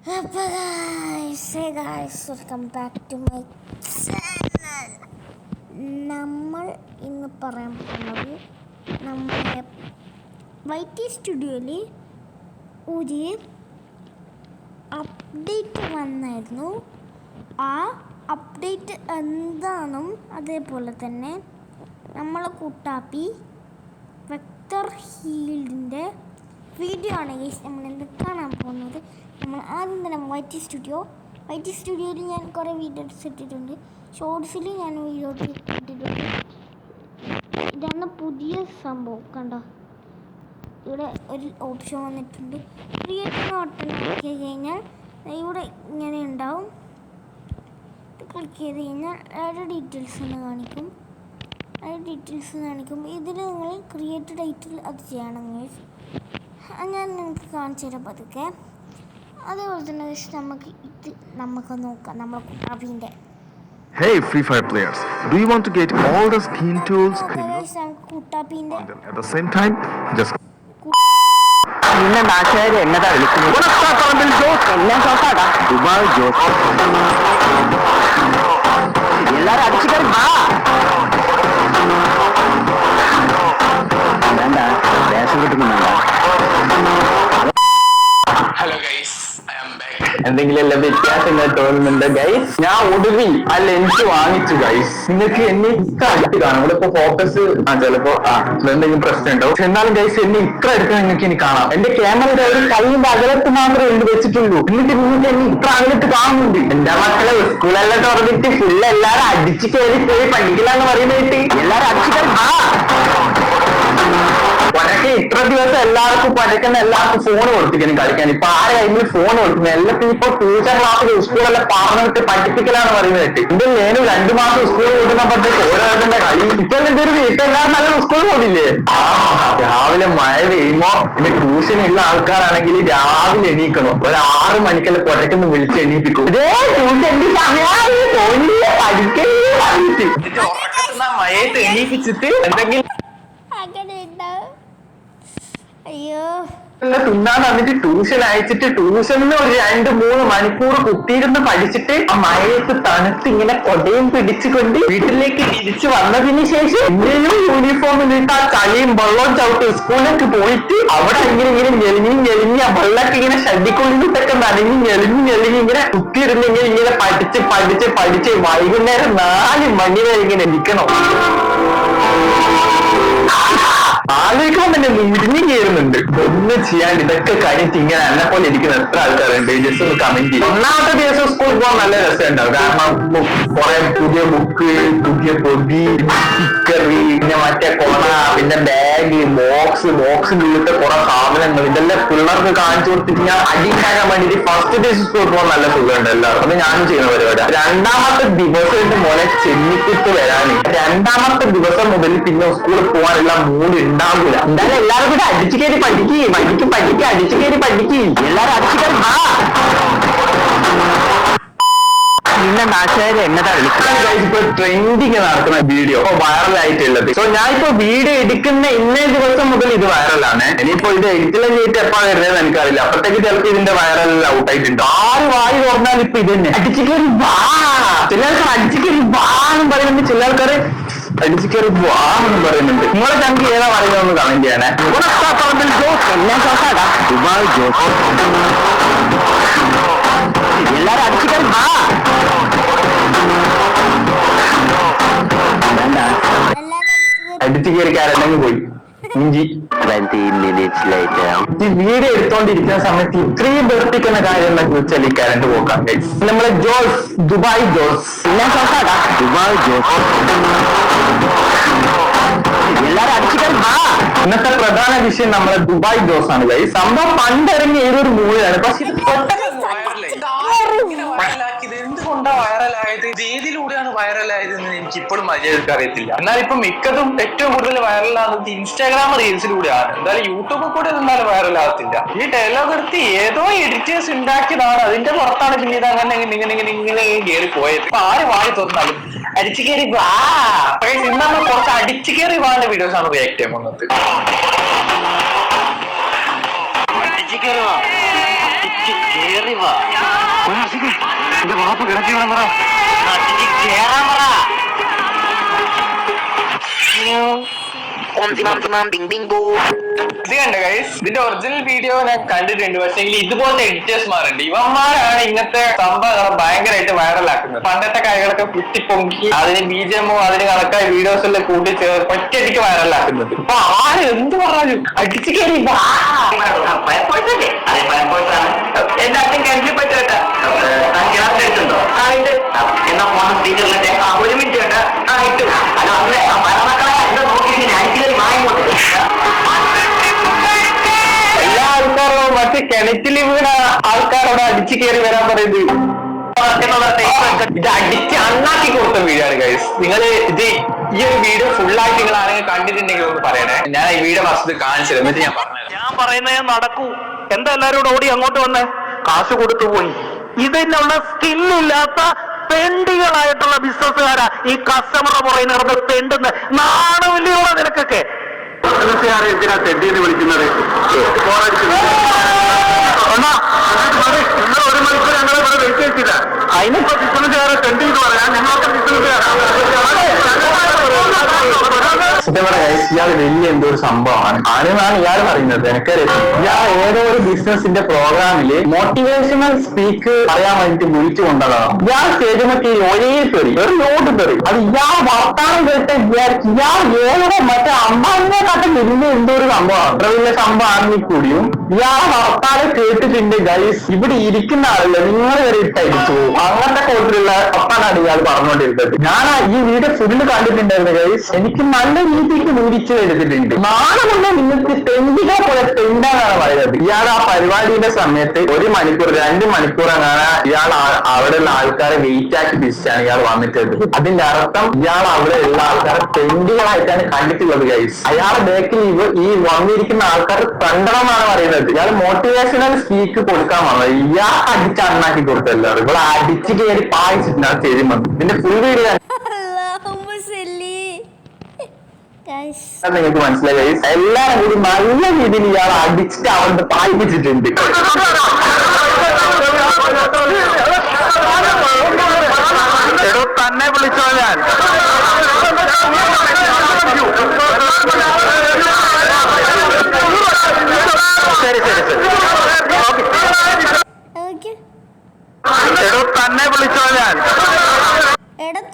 Welcome back to my channel. നമ്മൾ ഇന്ന് പറയാൻ പോകുന്നത് നമ്മുടെ വൈറ്റി സ്റ്റുഡിയോയിൽ ഒരു അപ്ഡേറ്റ് വന്നായിരുന്നു. ആ അപ്ഡേറ്റ് എന്താണെന്നും അതേപോലെ തന്നെ നമ്മളെ കുട്ടാപ്പി വെക്ടർ ഹീൽഡിൻ്റെ വീഡിയോ ആണ് നമ്മളിന്ന് കാണാൻ പോകുന്നത്. നമ്മൾ ആദ്യം തന്നെ വൈറ്റി സ്റ്റുഡിയോയിൽ ഞാൻ കുറേ വീഡിയോസ് ഇട്ടിട്ടുണ്ട്. ഷോർട്സിൽ ഞാൻ വീഡിയോ ഇട്ടിട്ടുണ്ട്. ഇതാണ് പുതിയ സംഭവം. കണ്ടോ, ഇവിടെ ഒരു ഓപ്ഷൻ വന്നിട്ടുണ്ട്. ക്രിയേറ്റ് ഓട്ടം ക്ലിക്ക് ചെയ്ത് കഴിഞ്ഞാൽ ഇവിടെ ഇങ്ങനെ ഉണ്ടാവും. ക്ലിക്ക് ചെയ്ത് കഴിഞ്ഞാൽ ആഡ് ഡീറ്റെയിൽസ് എന്ന് കാണിക്കും. ഇതിൽ നിങ്ങൾ ക്രിയേറ്റ് ഡേറ്റിൽ അത് ചെയ്യണം. ഞാൻ നിങ്ങൾക്ക് കാണിച്ചു തരാം പതുക്കെ. അതേപോലെ തന്നെ നമുക്ക് നോക്കാം നമ്മളെ കുട്ടാപ്പിൻ്റെ. Hey Free Fire players, do you want to get all the skin tools കുട്ടാപ്പിൻ്റെ at the same time? Just നിന്നെ നാട്ടുകാർ എന്നതാ വിളിക്കുന്നത്? എല്ലാം ജോസാടാ, ദുബായ് ജോസ്. എല്ലാരും അടിച്ചു കയറി വാ. വേണ്ട, ദേശം കിട്ടുന്നുണ്ടോ? Hello guys, I am back. എന്തെങ്കിലും എല്ലാം വ്യത്യാസങ്ങൾ തോന്നുന്നുണ്ട് ഗൈസ്. ഞാൻ ഒടുവിൽ ആ ലെൻസ് വാങ്ങിച്ചു ഗൈസ്. നിങ്ങൾക്ക് എന്നെ ഇത്ര അടുത്ത് കാണാം. ഇവിടെ ഇപ്പൊ ഫോക്കസ് ചിലപ്പോ എന്തെങ്കിലും പ്രശ്നം ഉണ്ടാവും. പക്ഷെ എന്നാലും ഗൈസ് എന്നെ ഇത്ര അടുത്ത് നിങ്ങൾക്ക് ഇനി കാണാം. എന്റെ ക്യാമറയുടെ ഒരു കൈയിന്റെ അകലത്ത് മാത്രമേ എന്ത് വെച്ചിട്ടുള്ളൂ. എന്നിട്ട് നിങ്ങൾക്ക് എന്നെ ഇത്ര അകലത്ത് കാണുന്നുണ്ട്. എന്റെ മക്കളെ സ്കൂളെല്ലാം തുറന്നിട്ട് ഫുള്ള് എല്ലാരും അടിച്ചു കയറി പോയി പഠിക്കില്ലാന്ന് പറയുന്നതായിട്ട് എല്ലാരും അടിച്ചു കയറി പടക്കെ ഇത്ര ദിവസം എല്ലാവർക്കും പടക്കുന്ന എല്ലാവർക്കും ഫോൺ കൊടുത്തിരിക്കണം കളിക്കാൻ. ഇപ്പൊ ആരെ കയ്യിൽ ഫോൺ കൊടുക്കുന്നത്? എല്ലാത്തിനും ഇപ്പൊ ട്യൂഷൻ ക്ലാസ്സിൽ സ്കൂളെല്ലാം പറഞ്ഞിട്ട് പഠിപ്പിക്കലാന്ന് പറയുന്നത്. ഇതിൽ ഞാൻ 2 മാസം സ്കൂൾ കൂടുന്നപ്പോഴത്തേക്ക് ഓരോരുത്തരുടെ കളി. ഇപ്പൊ എന്തൊരു വീട്ടിലെല്ലാവരും നല്ല സ്കൂൾ പോകില്ലേ? രാവിലെ മഴ പെയ്യുമ്പോ പിന്നെ ട്യൂഷൻ ഉള്ള ആൾക്കാരാണെങ്കിൽ രാവിലെ എണീക്കണം. ഒരു 6 മണിക്കെല്ലാം പടക്കൊന്ന് വിളിച്ച് എണീപ്പിക്കും. ട്യൂഷന്റെ സമയമായി തോന്നിയ പഠിക്കലേ പറഞ്ഞിട്ട് മഴയത്ത് എണീപ്പിച്ചിട്ട് എന്തെങ്കിലും അയ്യോ തിന്നാൻ വന്നിട്ട് ട്യൂഷൻ അയച്ചിട്ട് ട്യൂഷനിൽ ഒരു 2-3 മണിക്കൂർ കുത്തിയിരുന്ന് പഠിച്ചിട്ട് ആ മഴയത്ത് തണുത്ത് ഇങ്ങനെ കൊടയും പിടിച്ചുകൊണ്ട് വീട്ടിലേക്ക് തിരിച്ചു വന്നതിന് ശേഷം ഇങ്ങനെയും യൂണിഫോം ഇട്ട് ആ ചളിയും വെള്ളവും ചവിട്ട് സ്കൂളിലേക്ക് പോയിട്ട് അവിടെ ഇങ്ങനെ ഞെളിഞ്ഞ് ആ വെള്ളമൊക്കെ ഇങ്ങനെ ഷഡിക്കൊള്ളിട്ടൊക്കെ ഞെളിഞ്ഞ് ഇങ്ങനെ കുത്തിയിരുന്ന് ഇങ്ങനെ പഠിച്ച് വൈകുന്നേരം 4 മണി വരെ ഇങ്ങനെ ഇരിക്കണം. ആലോചിക്കാൻ തന്നെ മുരിഞ്ഞു കയറുന്നുണ്ട്. ഒന്നും ചെയ്യാണ്ട് ഇതൊക്കെ കഴിഞ്ഞിട്ട് ഇങ്ങനെ എന്നെ പോലെ ഇരിക്കുന്ന എത്ര ആൾക്കാരുണ്ട്? ജസ്റ്റ് ഒന്ന് കമന്റ് ചെയ്യും. ഒന്നാമത്തെ ദിവസം സ്കൂളിൽ പോകാൻ നല്ല രസമുണ്ടാവും. കാരണം കുറെ പുതിയ ബുക്ക്, പുതിയ പൊതി, സ്റ്റിക്കർ, പിന്നെ മറ്റേ കൊണ, പിന്നെ ബാഗ്, ബോക്സിന്റെ ഉള്ളിലത്തെ കുറെ സാധനങ്ങൾ, ഇതെല്ലാം പിള്ളേർക്ക് കാണിച്ചു കൊടുത്തിട്ട് ഞാൻ അടിക്കാനാൻ വേണ്ടിട്ട് ഫസ്റ്റ് ദിവസം സ്കൂളിൽ പോകാൻ നല്ല സുഖമുണ്ട് എല്ലാവർക്കും. അത് ഞാനും ചെയ്യുന്ന പരിപാടി. രണ്ടാമത്തെ ദിവസം മോനെ ചെന്നിക്കിട്ട് വരാന് 2ാമത്തെ ദിവസം മുതൽ പിന്നെ സ്കൂളിൽ പോകാനുള്ള മൂഡ് ഉണ്ടാവില്ല. എന്തായാലും എല്ലാവരും കൂടെ അടിച്ചു കയറി പഠിക്കും, അടിച്ചു കയറി പഠിക്കും. എല്ലാരും അടിച്ചു കയറി നിന്നെ നാട്ടുകാർ എന്നതാ വിളിക്കുന്നത്? ഇപ്പൊ ട്രെൻഡിങ് നടക്കുന്ന വീഡിയോ വൈറലായിട്ടുള്ളത്. സോ ഞാൻ ഇപ്പൊ വീഡിയോ എടുക്കുന്ന ഇന്നേ ദിവസം മുതൽ ഇത് വൈറലാണ്. ഇനിയിപ്പോ ഇത് എഡിറ്റിലും ചെയ്തിട്ട് എപ്പാ വരുന്നതെന്ന് എനിക്കറിയില്ല. അപ്പഴത്തേക്ക് ചിലപ്പോൾ ഇതിന്റെ വൈറൽ ഔട്ട് ആയിട്ടുണ്ട്. 6 വായി തുറന്നാൽ ഇപ്പൊ ഇത് തന്നെ അടിച്ചു കയറി വാ. ചില ആൾക്കാർ അടിച്ചു കയറി വാ എന്നും പറയുന്നുണ്ട്, ചില ആൾക്കാര് അടിച്ചു കയറി വാന്നും പറയുന്നുണ്ട്. നിങ്ങളെ ഞങ്ങൾക്ക് ഏതാ പറയുന്നതെന്ന് കമന്റ് ചെയ്യണേ. എല്ലാം ജോസാടാ, ദുബായ് ജോസ്. എല്ലാരും അടിച്ചു കയറി വാ. അടിച്ചു കയറിക്കാരുണ്ടെങ്കിൽ പോയി ഇഞ്ചി. 20 minutes later. ഈ വീഡിയോ എടുത്തോണ്ടിരിക്കുന്ന സമയത്ത് ഇത്രയും വെറുപ്പിക്കുന്ന കാര്യം എന്നൊക്കെ വെച്ചാൽ ഈ കറണ്ട് പോക്കാം. നമ്മളെ ജോസ്, ദുബായ് ജോസ്. എല്ലാം ജോസാടാ, ദുബായ് ജോസ്. എല്ലാരും അടിച്ചു കയറി വാ. ഇന്നത്തെ പ്രധാന വിഷയം നമ്മളെ ദുബായ് ജോസ് ആണ്. ഈ സംഭവം പണ്ടിറങ്ങിയ ഏതൊരു മൂവിയാണ്. പക്ഷെ എന്തുകൊണ്ടാ വൈറലായത്? ഏതിലൂടെയാണ് വൈറലായതെന്ന് എനിക്ക് ഇപ്പോഴും മര്യാദക്ക് അറിയത്തില്ല. എന്നാൽ ഇപ്പൊ മിക്കതും ഏറ്റവും കൂടുതൽ വൈറലാകുന്നത് ഇൻസ്റ്റാഗ്രാം റീൽസിലൂടെയാണ്. എന്തായാലും യൂട്യൂബിൽ കൂടെ എന്തായാലും വൈറലാകത്തില്ല. ഈ ഡയലോഗ് എടുത്ത് ഏതോ എഡിറ്റേഴ്സ് ഉണ്ടാക്കിയതാണ്. അതിന്റെ പുറത്താണ് പിന്നീട് ഇങ്ങനെ കയറി പോയത്. ഇപ്പൊ ആര് വായി തുറന്നാലും അടിച്ചു കയറി വാ. ഇന്ന് കുറച്ച് അടിച്ചു കയറി വാന്റെ വീഡിയോസ് ആണ് റിയാക്ട് ചെയ്യാൻ പോകുന്നത്. അടിച്ചു കയറി വാ. ഇത് കണ്ട ഗൈസ്, ഇതിന്റെ ഒറിജിനൽ വീഡിയോ ഞാൻ കണ്ടിട്ടുണ്ട്. പക്ഷെ ഇതുപോലത്തെ എഡിറ്റേഴ്സ്മാരുണ്ട്, ഇവന്മാരാണ് ഇങ്ങനത്തെ സംഭവങ്ങൾ ഭയങ്കരമായിട്ട് വൈറലാക്കുന്നത്. പണ്ടത്തെ കൈകളൊക്കെ കുത്തിപ്പൊങ്കി അതിന് ബിജിഎമ്മോ അതിന് കണക്കായ വീഡിയോസ് എല്ലാം കൂട്ടി ചേർത്ത് ഒറ്റയടിക്ക് വൈറലാക്കുന്നത്. ഇപ്പൊ ആര് എന്ത് പറഞ്ഞു അടിച്ചു കയറി ഒരു മിനിറ്റ് കേട്ടാ എല്ലാ ആൾക്കാരോടും മറ്റേ കിണറ്റിൽ വീണ ആൾക്കാരോട് അടിച്ചു കയറി വരാൻ പറയുന്നത്. ഇത് അടിച്ച് അണ്ണാക്കി കൊടുത്ത വീഡിയോ ആണ് ഗൈസ്. നിങ്ങൾ ഇത് ഈ ഒരു വീഡിയോ ഫുള്ളായിട്ട് നിങ്ങൾ ആരെങ്കിലും കണ്ടിട്ടുണ്ടെങ്കിൽ ഒന്ന് പറയണേ. ഞാൻ ഈ വീഡിയോ ഫസ്റ്റ് കാണിച്ചത് എന്നിട്ട് ഞാൻ പറഞ്ഞത്. ഞാൻ പറയുന്നേ നടക്കൂ. എന്താ എല്ലാരും ഓടി അങ്ങോട്ട് വന്ന് കാശ് കൊടുത്തു പോയി. ഇതിനുള്ള സ്കില്ലില്ലാത്ത പെണ്ടികളായിട്ടുള്ള ബിസിനസ്സുകാരാ ഈ കസ്റ്റമർ പുറകെ നടന്ന് തെണ്ടുന്ന നാണമില്ലുള്ള നിനക്കൊക്കെ. എന്തിനാ തെണ്ടിന്ന് വിളിക്കുന്നത്? നിങ്ങൾ ഒരു മണിക്കൂർ ഞങ്ങളെ ഇവിടെ വെയിറ്റ് ചെയ്തില്ല. അതിനിപ്പോ ബിസിനസ്സുകാരെ തെണ്ടി എന്ന് പറയാൻ ഞങ്ങളൊക്കെ സത്യം പറയാ ഇയാൾ വലിയ എന്തോ ഒരു സംഭവമാണ്. ആരെന്നാണ് ഇയാൾ പറയുന്നത് എനിക്കറിയാം. ഇയാൾ ഏതോ ഒരു ബിസിനസിന്റെ പ്രോഗ്രാമില് മോട്ടിവേഷണൽ സ്പീക്ക് പറയാൻ വേണ്ടിട്ട് വിളിച്ചു കൊണ്ടതാണ്. ഇയാൾ സ്റ്റേജിനൊക്കെ ഒരേ തെറി ഒരു നോട്ട് തെറി അത് ഇയാൾ വർത്താനം കേട്ട് വിചാരിച്ചു ഇയാൾ ഏതോ മറ്റേ അമ്പാനെക്കാട്ടും വലിയ എന്തോ ഒരു സംഭവമാണ്. അത്ര വലിയ സംഭവം ആണെങ്കിൽ കൂടിയും ഇയാൾ വർത്താനം കേട്ടിട്ടുണ്ട് ഗൈസ്. ഇവിടെ ഇരിക്കുന്ന ആളല്ല നിങ്ങൾ വരെ ഇട്ടയച്ചു അങ്ങനത്തെ കോട്ടിലുള്ള വർത്താനാണ് ഇയാൾ പറഞ്ഞുകൊണ്ടിരുന്നത്. ഞാൻ ഈ വീഡിയോ ഫുള്ള് കണ്ടിട്ടുണ്ടായിരുന്നു ഗൈസ്. എനിക്ക് നല്ല രീതിക്ക് മുരിച്ചു എടുത്തിട്ടുണ്ട്. നാളെ നിങ്ങൾക്ക് തെണ്ടിക പോലെ തെണ്ടാന്നാണ് പറയുന്നത്. ഇയാൾ ആ പരിപാടിയുടെ സമയത്ത് 1 മണിക്കൂർ 2 മണിക്കൂർ അങ്ങനെ ഇയാൾ അവിടെയുള്ള ആൾക്കാരെ വെയിറ്റ് ആക്കി തിരിച്ചാണ് ഇയാൾ വന്നിട്ടത്. അതിന്റെ അർത്ഥം ഇയാൾ അവിടെ ഉള്ള ആൾക്കാരെ തെണ്ടികളായിട്ടാണ് കണ്ടിട്ടുള്ളത് ഗൈസ്. അയാളെ ബാക്കിൽ ഈ വന്നിരിക്കുന്ന ആൾക്കാർ കണ്ടണമെന്നാണ് പറയുന്നത്. ഇയാൾ മോട്ടിവേഷണൽ സ്പീക്ക് കൊടുക്കാൻ വന്നത് ഇയാൾ അടിച്ച് അണ്ണാക്കി കൊടുത്തല്ലോ. ഇവിടെ അടിച്ച് കയറി പായിച്ചിട്ടുണ്ടാണ് സ്റ്റേജിൽ വന്നത്. ഇതിന്റെ ഫുൾ വീഡിയോ നിങ്ങൾക്ക് മനസ്സിലായി. എല്ലാരും കൂടി നല്ല രീതിയിൽ ഇയാൾ അടിച്ചിട്ട് അവരുടെ പായിപ്പിച്ചിട്ടുണ്ട്. തന്നെ വിളിച്ചോ ഞാൻ ശരി ശരി ശരി തന്നെ വിളിച്ചോ ഞാൻ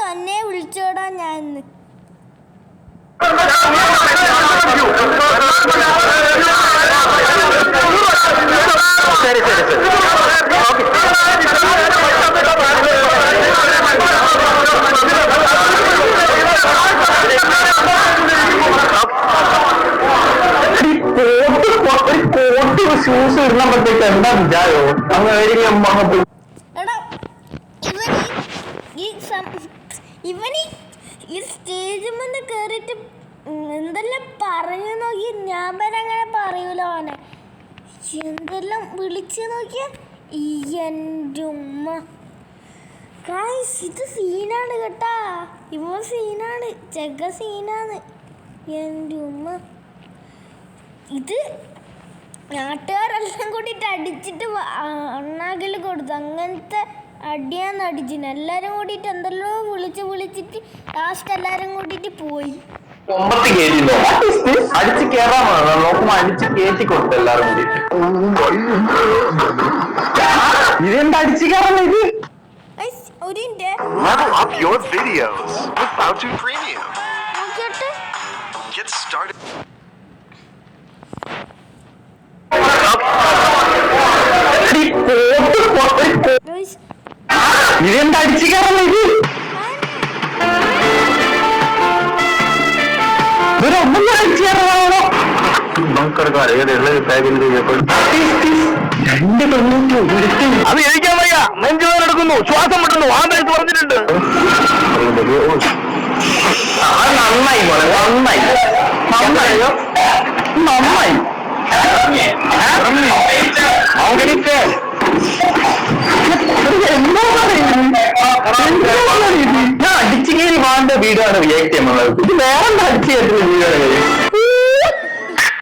തന്നെ വിളിച്ചോടാ ഞാൻ. ശരി ശരി ശരി കോട്ട് ഷൂസ് ഇടുന്നപ്പോഴത്തേക്ക് എന്താ വിചാരോ അങ്ങനെ ഇവന് ഈ സ്റ്റേജിൽ വന്ന് കേറിയിട്ട് എന്തെല്ലാം പറഞ്ഞു നോക്കി. ഞാൻ പേര് അങ്ങനെ പറയൂല അവനെ. എന്തെല്ലാം വിളിച്ചു നോക്കിയ എൻ്റെ ഉമ്മ. ഗായ്സ് ഇത് സീനാണ് കേട്ടാ. ഇവ സീനാണ്, ചെഗ സീനാണ്. എൻ്റെ ഉമ്മ ഇത് നാട്ടുകാരെല്ലാം കൂടിയിട്ട് അടിച്ചിട്ട് അണ്ണാകിൽ കൊടുത്തു. അങ്ങനത്തെ അടിയാന്ന് അടിച്ചിന്. എല്ലാരും കൂടിയിട്ട് എന്തെല്ലോ വിളിച്ചിട്ട് ലാസ്റ്റ് എല്ലാരും കൂടിയിട്ട് പോയി. അടിച്ച് കേറാൻ നോക്കുമ്പോ അടിച്ച് കയറ്റി കൊടുത്തു എല്ലാരും കൂടിയിട്ട്. ഇതെന്താ അടിച്ച് കയറുന്നത്? ഇത് ഒരു Level up your videos with Bautu Premium. Get started. ഇതെന്താ അടിച്ചു കയറുന്നത്? ഇത് ഇവരൊന്നും അടിച്ചു കയറാണോ? നമുക്കെടുക്കാം. ഏതെല്ലാം പാക്കിൽ അത് കഴിക്കാൻ വയ്യ. നെഞ്ചുവേദനെടുക്കുന്നു, ശ്വാസം വിട്ടുന്നു, ആന്തരിച്ച് പറഞ്ഞിട്ടുണ്ട്. നന്നായി പോലെ നന്നായി നന്നായോ നന്നായി ഞാൻ അടിച്ചു കയറി വാണ്ട വീഡിയോ ആണ് റിയാക്ട് ചെയ്യുന്നത്. ഇത് വേറെന്താ അടിച്ചു കയറ്റുന്ന വീഡിയോ ആണ്.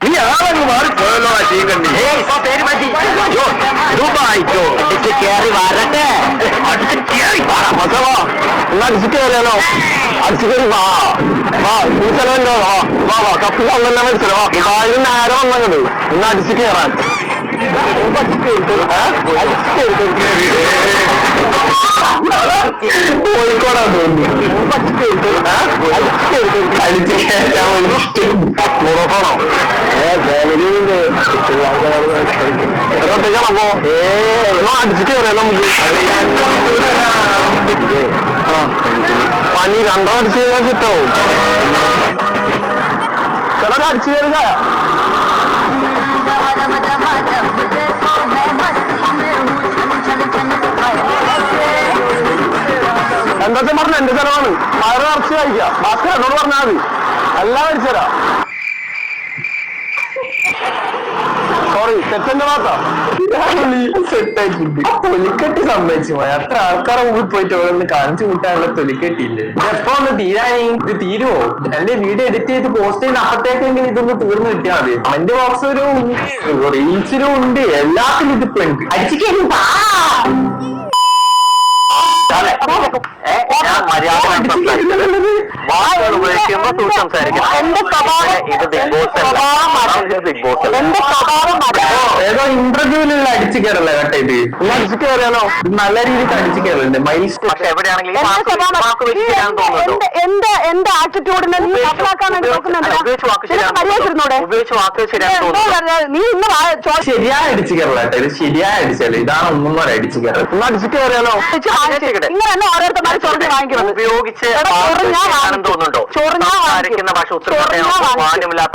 നീ ആളങ്ങ് മാറിപ്പോയല്ലോ ചീക്കണ്ടി. പേര് മാറ്റി രൂപ അടിച്ചു കയറി വരട്ടെ. അടിച്ചു കയറിയാലോ? അടിച്ചു കയറി വാ വാ ഈ സ്ഥലമല്ലോ. വാ വാ കപ്പി വന്നെല്ലാം മേടിച്ചല്ലോ. ഇതായിരുന്നു ആരോ വന്നത് ഇന്ന് അടിച്ചു കയറാൻ. കോഴിക്കോടാ തോന്നുന്നു. അടിച്ചു കയറ്റാൻ മുറക്കണോ? എത്രത്തേക്കാണപ്പോ? അടിച്ചു കയറിയാലോ നമുക്ക്. പനി രണ്ടോ അടിച്ചു കഴിഞ്ഞാൽ കിട്ടാവും. ചിലർ അടിച്ചു കയറുക. എന്താ പറഞ്ഞ എന്റെ സ്ഥലമാണ്. മഴ നിറച്ച് കഴിക്കാം. ഭാസ്കർ എന്നോട് പറഞ്ഞാൽ മതി. എല്ലാം അടിച്ചുതരാം. സോറി തെറ്റെന്റെ മാത്രം സെറ്റായിട്ടുണ്ട്. തൊലിക്കെട്ടി സംഭവിച്ചു പോയി. അത്ര ആൾക്കാരെ മുമ്പിൽ പോയിട്ട് ഓരോന്ന് കാണിച്ചു കൂട്ടാനുള്ള തൊലിക്കെട്ടിയില്ലേ. എപ്പോ ഒന്ന് തീരാനേ? ഇത് തീരുവോ? എന്റെ വീഡിയോ എഡിറ്റ് ചെയ്ത് പോസ്റ്റ് ചെയ്യുന്ന അപ്പത്തേക്കെങ്കിലും ഇതൊന്ന് തീർന്നു കിട്ടിയാൽ മതി. കമന്റ് ബോക്സിലും ഉണ്ട്, റീൽസിലും ഉണ്ട്, എല്ലാത്തിലും ഇതിപ്പോ ഉണ്ട്. അടിച്ചിട്ട് ഉപയോഗിക്കുമ്പോ സംസാരിക്കണം. ഏതോ ഇന്റർവ്യൂവിലുള്ള അടിച്ചു കയറല്ലേ കേട്ടോ ഇത്. ഇന്ന് അടിച്ചു കയറിയാലോ? നല്ല രീതിക്ക് അടിച്ചു കയറലുണ്ട്. മൈൽസ്റ്റോൺ എവിടെയാണെങ്കിലും എന്റെ ആറ്റിറ്റ്യൂഡിനെ നീ മനസ്സിലാക്കാൻ വേണ്ടി നീ ഇന്ന് ശരിയായ അടിച്ചു കയറല കേട്ടോ. ഇത് ശരിയായ അടിച്ചല്ലേ. ഇതാണ് ഒന്നും പോലെ അടിച്ചു കയറൽ. ഇന്ന് അടിച്ചു കയറിയാലോ? ഇങ്ങനെ തന്നെ ഓരോരുത്തർ ചൊറിഞ്ഞ് വാങ്ങിക്കുന്നത് ഉപയോഗിച്ച് തോന്നുന്നുണ്ടോ? മാന്യമില്ലാത്ത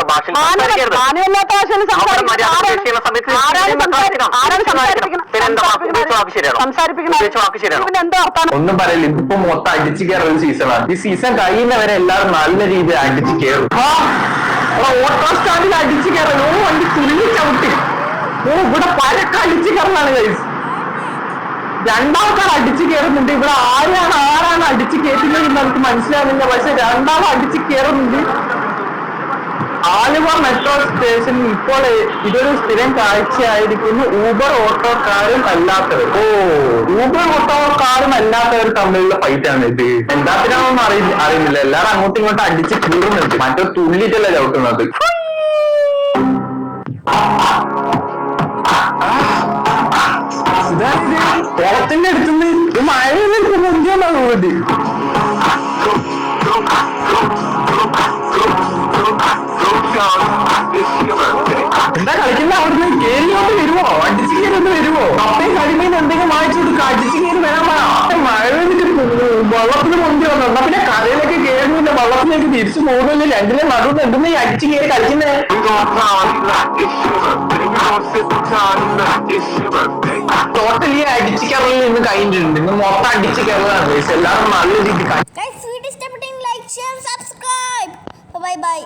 ഒന്നും പറയില്ല. ഇതിപ്പോ മൊത്തം അടിച്ചു കയറുന്ന സീസണാണ്. ഈ സീസൺ കഴിയുന്നവരെ എല്ലാവരും നല്ല രീതിയിൽ അടിച്ചു കയറും. ഓട്ടോ സ്റ്റാൻഡിൽ അടിച്ചു കയറൽ. വണ്ടി തുള്ളി ചവിട്ടി. ഇവിടെ പരക്കെ അടിച്ചു കയറലാണ് ഗൈസ്. രണ്ടാൾക്കാർ അടിച്ചു കയറുന്നുണ്ട്. ഇവിടെ ആരാണ് അടിച്ചു കയറ്റുന്നത് നമുക്ക് മനസ്സിലാവുന്നില്ല. പക്ഷെ രണ്ടാളും അടിച്ചു കയറുന്നുണ്ട്. ആലുവ മെട്രോ സ്റ്റേഷനിൽ ഇപ്പോൾ ഇതൊരു സ്ഥിരം കാഴ്ചയായിരിക്കുന്നു. ഊബർ ഓട്ടോക്കാരും അല്ലാത്തവർ. ഊബർ ഓട്ടോക്കാരും അല്ലാത്തവർ തമ്മിലുള്ള ഫൈറ്റാണ് ഇത്. എന്താത്തിനാണെന്ന് അറിയുന്നില്ല. എല്ലാരും അങ്ങോട്ടും ഇങ്ങോട്ടും അടിച്ച് കീറുന്നുണ്ട്. മറ്റോ തുള്ളിട്ടല്ല ചവിട്ടുന്നത്. ഓളത്തിന്റെ അടുത്തുനിന്ന് മഴ എന്തിനാണ് വേണ്ടി എന്താ കളിക്കുന്ന? അവിടുന്ന് കേരിയോട്ട് വരുവോ? അടിച്ചു കയറി വരുവോ? കപ്പയും കരിമീൻ എന്തെങ്കിലും വാങ്ങിച്ചു കൊടുക്കുക. അടിച്ചു കയറി വരാൻ പറയാം. മഴ വന്നിട്ട് വെള്ളത്തിന് മുന്തി വന്നു. എന്നാ പിന്നെ കരയിലേക്ക് കയറുന്നില്ല, വെള്ളത്തിലേക്ക് തിരിച്ചു പോകുന്നില്ല. രണ്ടിലെ നടുന്ന് എന്തെന്ന് ഈ അടിച്ചു കയറി കളിക്കുന്നേ? ടോട്ടലി അടിച്ചു കയറലിൽ നിന്ന് കഴിഞ്ഞിട്ടുണ്ട്. ഇന്ന് മൊത്തം അടിച്ചു കയറലാണ്. എല്ലാവരും നല്ല രീതിയിൽ Guys, video ഇഷ്ടപ്പെട്ടെങ്കിൽ like, share, subscribe. Bye bye.